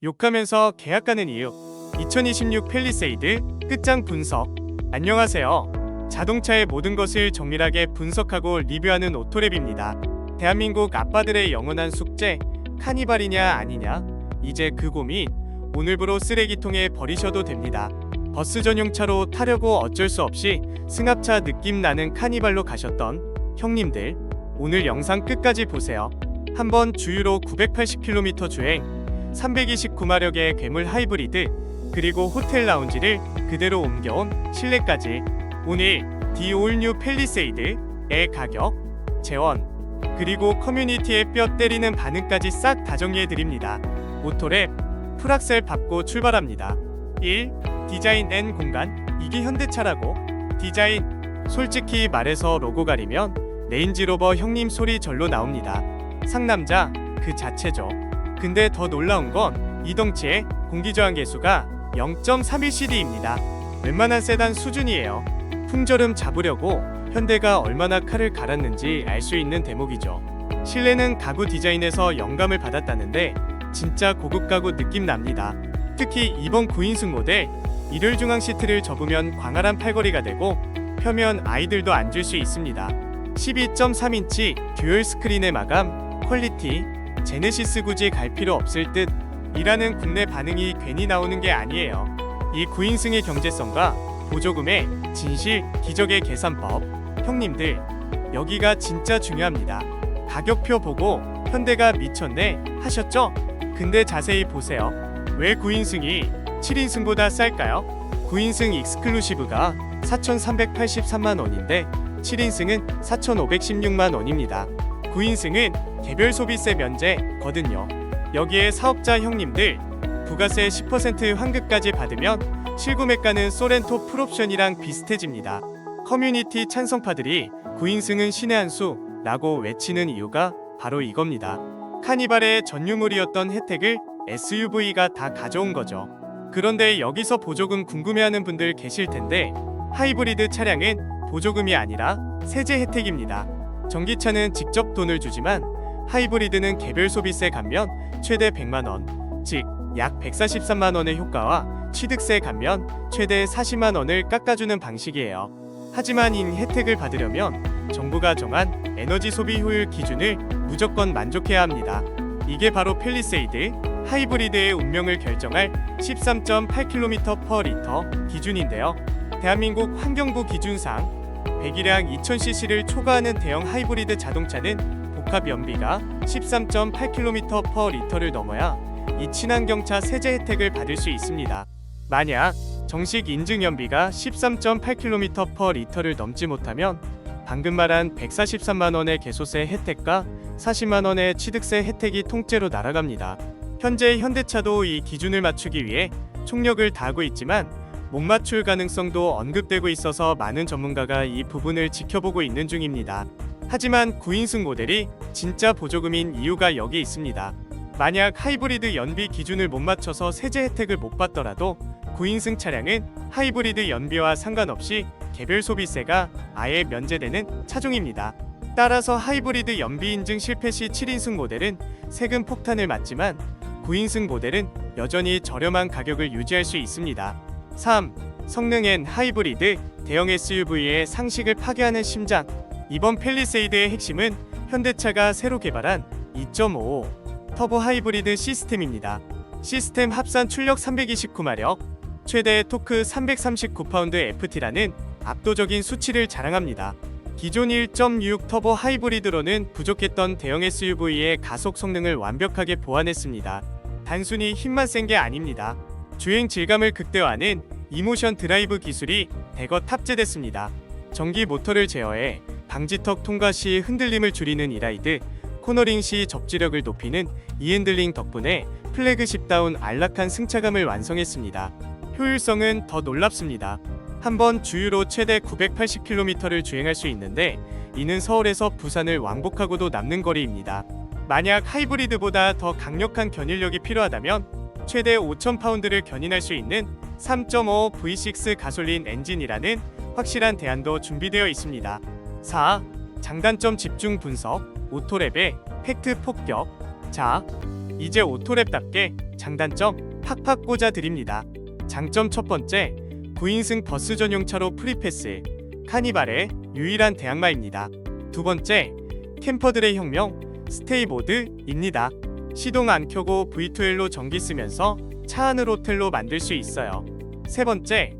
욕하면서 계약하는 이유. 2026 팰리세이드 끝장 분석. 안녕하세요. 자동차의 모든 것을 정밀하게 분석하고 리뷰하는 오토랩입니다. 대한민국 아빠들의 영원한 숙제, 카니발이냐 아니냐? 이제 그 고민 오늘부로 쓰레기통에 버리셔도 됩니다. 버스 전용차로 타려고 어쩔 수 없이 승합차 느낌 나는 카니발로 가셨던 형님들, 오늘 영상 끝까지 보세요. 한번 주유로 980km 주행, 329마력의 괴물 하이브리드, 그리고 호텔 라운지를 그대로 옮겨온 실내까지. 오늘 디 올뉴 팰리세이드의 가격, 재원, 그리고 커뮤니티의 뼈 때리는 반응까지 싹 다 정리해드립니다. 오토랩 풀악셀 밟고 출발합니다. 1. 디자인 앤 공간. 이게 현대차라고? 디자인. 솔직히 말해서 로고 가리면 레인지로버 형님 소리 절로 나옵니다. 상남자 그 자체죠. 근데 더 놀라운 건 이 덩치의 공기저항 계수가 0.31cd입니다. 웬만한 세단 수준이에요. 풍절음 잡으려고 현대가 얼마나 칼을 갈았는지 알 수 있는 대목이죠. 실내는 가구 디자인에서 영감을 받았다는데 진짜 고급 가구 느낌 납니다. 특히 이번 9인승 모델 일열 중앙 시트를 접으면 광활한 팔걸이가 되고 펴면 아이들도 앉을 수 있습니다. 12.3인치 듀얼 스크린의 마감, 퀄리티, 제네시스 굳이 갈 필요 없을 듯 이라는 국내 반응이 괜히 나오는 게 아니에요. 이 9인승의 경제성과 보조금의 진실, 기적의 계산법. 형님들, 여기가 진짜 중요합니다. 가격표 보고 현대가 미쳤네 하셨죠? 근데 자세히 보세요. 왜 9인승이 7인승보다 쌀까요? 9인승 익스클루시브가 4,383만원인데 7인승은 4,516만원입니다. 9인승은 개별 소비세 면제거든요. 여기에 사업자 형님들 부가세 10% 환급까지 받으면 실구매가는 소렌토 풀옵션이랑 비슷해집니다. 커뮤니티 찬성파들이 9인승은 신의 한 수라고 외치는 이유가 바로 이겁니다. 카니발의 전유물이었던 혜택을 SUV가 다 가져온 거죠. 그런데 여기서 보조금 궁금해하는 분들 계실 텐데 하이브리드 차량은 보조금이 아니라 세제 혜택입니다. 전기차는 직접 돈을 주지만 하이브리드는 개별 소비세 감면 최대 100만원, 즉 약 143만원의 효과와 취득세 감면 최대 40만원을 깎아주는 방식이에요. 하지만 이 혜택을 받으려면 정부가 정한 에너지 소비 효율 기준을 무조건 만족해야 합니다. 이게 바로 팰리세이드 하이브리드의 운명을 결정할 13.8km/리터 기준인데요. 대한민국 환경부 기준상 배기량 2000cc를 초과하는 대형 하이브리드 자동차는 복합 연비가 13.8km/리터를 넘어야 이 친환경차 세제 혜택을 받을 수 있습니다. 만약 정식 인증 연비가 13.8km/리터를 넘지 못하면 방금 말한 143만원의 개소세 혜택과 40만원의 취득세 혜택이 통째로 날아갑니다. 현재 현대차도 이 기준을 맞추기 위해 총력을 다하고 있지만 못 맞출 가능성도 언급되고 있어서 많은 전문가가 이 부분을 지켜보고 있는 중입니다. 하지만 9인승 모델이 진짜 보조금인 이유가 여기 있습니다. 만약 하이브리드 연비 기준을 못 맞춰서 세제 혜택을 못 받더라도 9인승 차량은 하이브리드 연비와 상관없이 개별 소비세가 아예 면제되는 차종입니다. 따라서 하이브리드 연비 인증 실패 시 7인승 모델은 세금 폭탄을 맞지만 9인승 모델은 여전히 저렴한 가격을 유지할 수 있습니다. 3. 성능 앤 하이브리드 대형 SUV의 상식을 파괴하는 심장. 이번 팰리세이드의 핵심은 현대차가 새로 개발한 2.5 터보 하이브리드 시스템입니다. 시스템 합산 출력 329마력, 최대 토크 339파운드 FT라는 압도적인 수치를 자랑합니다. 기존 1.6 터보 하이브리드로는 부족했던 대형 SUV의 가속 성능을 완벽하게 보완했습니다. 단순히 힘만 센 게 아닙니다. 주행 질감을 극대화하는 이모션 드라이브 기술이 대거 탑재됐습니다. 전기 모터를 제어해 방지턱 통과 시 흔들림을 줄이는 이라이드, 코너링 시 접지력을 높이는 이핸들링 덕분에 플래그십다운 안락한 승차감을 완성했습니다. 효율성은 더 놀랍습니다. 한번 주유로 최대 980km를 주행할 수 있는데 이는 서울에서 부산을 왕복하고도 남는 거리입니다. 만약 하이브리드보다 더 강력한 견인력이 필요하다면 최대 5000파운드를 견인할 수 있는 3.5 V6 가솔린 엔진이라는 확실한 대안도 준비되어 있습니다. 4. 장단점 집중 분석, 오토랩의 팩트 폭격. 자, 이제 오토랩답게 장단점 팍팍 꽂아 드립니다. 장점 첫 번째, 9인승 버스 전용차로 프리패스, 카니발의 유일한 대항마입니다. 두 번째, 캠퍼들의 혁명, 스테이보드입니다. 시동 안 켜고 V2L로 전기 쓰면서 차 안을 호텔로 만들 수 있어요. 세 번째,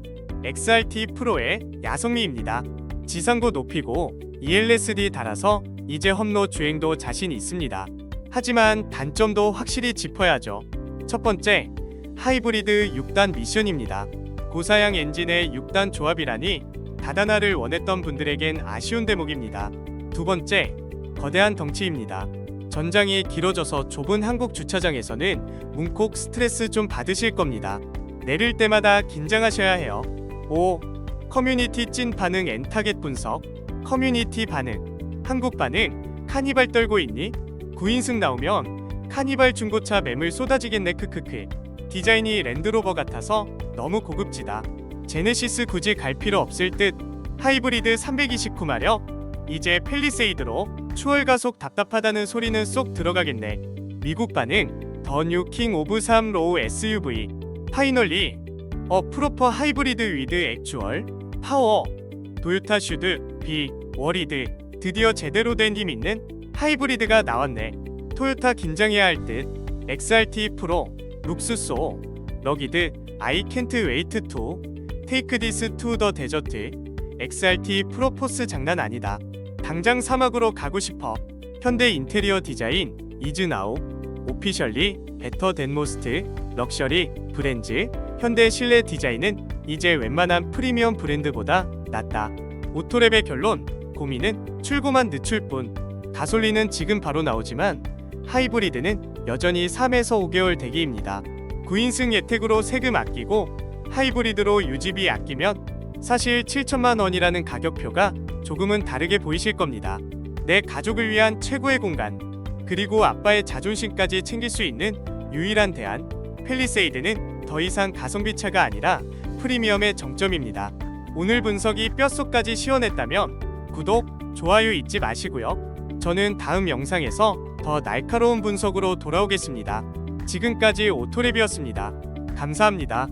XRT 프로의 야성미입니다. 지상고 높이고 ELSD 달아서 이제 험로 주행도 자신 있습니다. 하지만 단점도 확실히 짚어야죠. 첫 번째, 하이브리드 6단 미션입니다. 고사양 엔진의 6단 조합이라니 다단화를 원했던 분들에겐 아쉬운 대목입니다. 두 번째, 거대한 덩치입니다. 전장이 길어져서 좁은 한국 주차장에서는 문콕 스트레스 좀 받으실 겁니다. 내릴 때마다 긴장하셔야 해요. 5. 커뮤니티 찐 반응 앤 타겟 분석. 커뮤니티 반응. 한국 반응. 카니발 떨고 있니? 9인승 나오면 카니발 중고차 매물 쏟아지겠네 크크크. 디자인이 랜드로버 같아서 너무 고급지다. 제네시스 굳이 갈 필요 없을 듯. 하이브리드 329마력. 이제 팰리세이드로 추월 가속 답답하다는 소리는 쏙 들어가겠네. 미국 반응. 더 뉴 킹 오브 3 로우 SUV. 파이널리 프로퍼 하이브리드 위드 액추얼 파워. 도요타 슈드 비 워리드. 드디어 제대로 된 힘 있는 하이브리드가 나왔네. 토요타 긴장해야 할 듯. XRT 프로 룩스소 러기드 I can't wait to take this to the desert. XRT 프로포스 장난 아니다. 당장 사막으로 가고 싶어. 현대 인테리어 디자인 is now officially better than most 럭셔리 브랜드. 현대 실내 디자인은 이제 웬만한 프리미엄 브랜드보다 낫다. 오토랩의 결론, 고민은 출고만 늦출 뿐. 가솔린은 지금 바로 나오지만 하이브리드는 여전히 3에서 5개월 대기입니다. 9인승 예택으로 세금 아끼고 하이브리드로 유지비 아끼면 사실 7천만 원이라는 가격표가 조금은 다르게 보이실 겁니다. 내 가족을 위한 최고의 공간, 그리고 아빠의 자존심까지 챙길 수 있는 유일한 대안. 팰리세이드는 더 이상 가성비 차가 아니라 프리미엄의 정점입니다. 오늘 분석이 뼛속까지 시원했다면 구독, 좋아요 잊지 마시고요. 저는 다음 영상에서 더 날카로운 분석으로 돌아오겠습니다. 지금까지 오토랩이었습니다. 감사합니다.